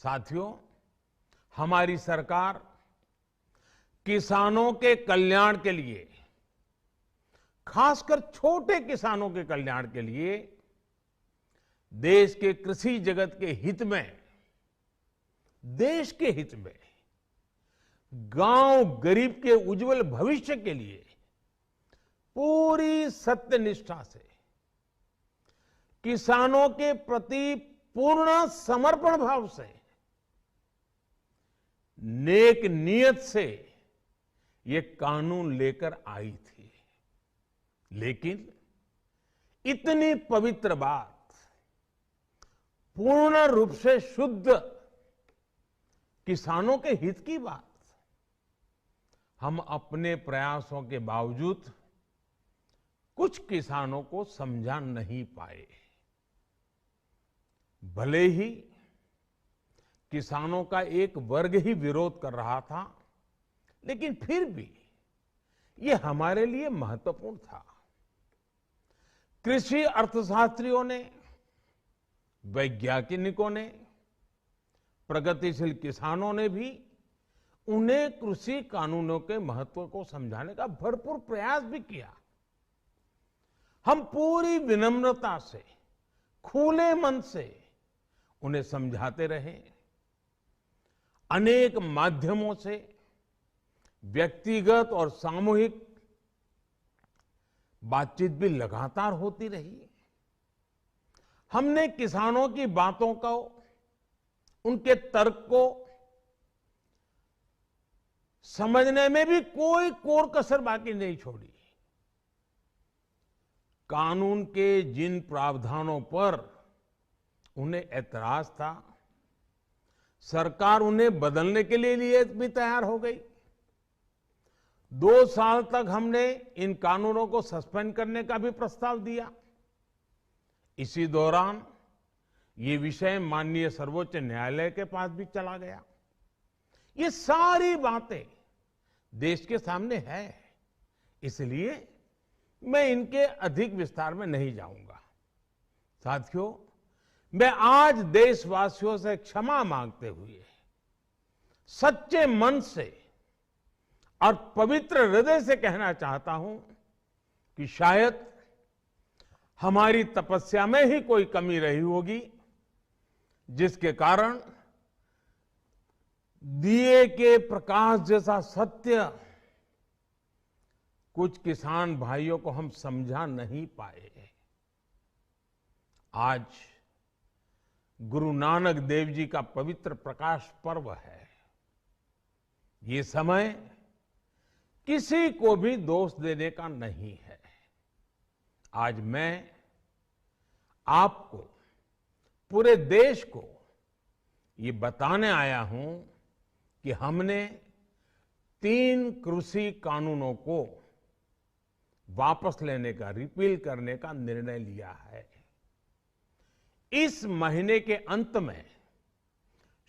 साथियों, हमारी सरकार किसानों के कल्याण के लिए, खासकर छोटे किसानों के कल्याण के लिए देश के कृषि जगत के हित में, देश के हित में, गांव गरीब के उज्जवल भविष्य के लिए पूरी सत्यनिष्ठा से, किसानों के प्रति पूर्ण समर्पण भाव से, नेक नियत से ये कानून लेकर आई थी। लेकिन इतनी पवित्र बात, पूर्ण रूप से शुद्ध किसानों के हित की बात, हम अपने प्रयासों के बावजूद कुछ किसानों को समझा नहीं पाए। भले ही किसानों का एक वर्ग ही विरोध कर रहा था, लेकिन फिर भी ये हमारे लिए महत्वपूर्ण था। कृषि अर्थशास्त्रियों ने, वैज्ञानिकों ने, प्रगतिशील किसानों ने भी उन्हें कृषि कानूनों के महत्व को समझाने का भरपूर प्रयास भी किया। हम पूरी विनम्रता से, खुले मन से उन्हें समझाते रहे। अनेक माध्यमों से व्यक्तिगत और सामूहिक बातचीत भी लगातार होती रही। हमने किसानों की बातों को, उनके तर्क को समझने में भी कोई कोर कसर बाकी नहीं छोड़ी। कानून के जिन प्रावधानों पर उन्हें ऐतराज था, सरकार उन्हें बदलने के लिए भी तैयार हो गई। 2 साल तक हमने इन कानूनों को सस्पेंड करने का भी प्रस्ताव दिया। इसी दौरान ये विषय माननीय सर्वोच्च न्यायालय के पास भी चला गया। ये सारी बातें देश के सामने है, इसलिए मैं इनके अधिक विस्तार में नहीं जाऊंगा। साथियों, मैं आज देशवासियों से क्षमा मांगते हुए सच्चे मन से और पवित्र हृदय से कहना चाहता हूं कि शायद हमारी तपस्या में ही कोई कमी रही होगी, जिसके कारण दिए के प्रकाश जैसा सत्य कुछ किसान भाइयों को हम समझा नहीं पाए। आज गुरु नानक देव जी का पवित्र प्रकाश पर्व है। ये समय किसी को भी दोष देने का नहीं है। आज मैं आपको, पूरे देश को ये बताने आया हूं कि हमने 3 कृषि कानूनों को वापस लेने का, रिपील करने का निर्णय लिया है। इस महीने के अंत में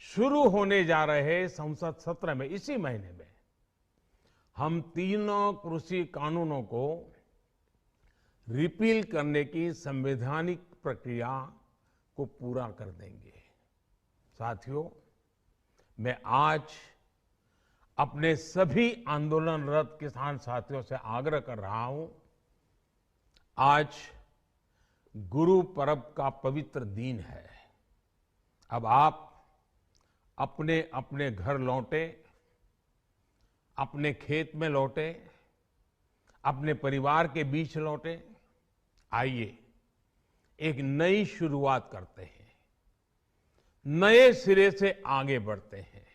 शुरू होने जा रहे संसद सत्र में, इसी महीने में, हम 3 कृषि कानूनों को रिपील करने की संवैधानिक प्रक्रिया को पूरा कर देंगे। साथियों, मैं आज अपने सभी आंदोलनरत किसान साथियों से आग्रह कर रहा हूं, आज गुरु पर्व का पवित्र दिन है। अब आप अपने अपने घर लौटे, अपने खेत में लौटे, अपने परिवार के बीच लौटे। आइए एक नई शुरुआत करते हैं, नए सिरे से आगे बढ़ते हैं।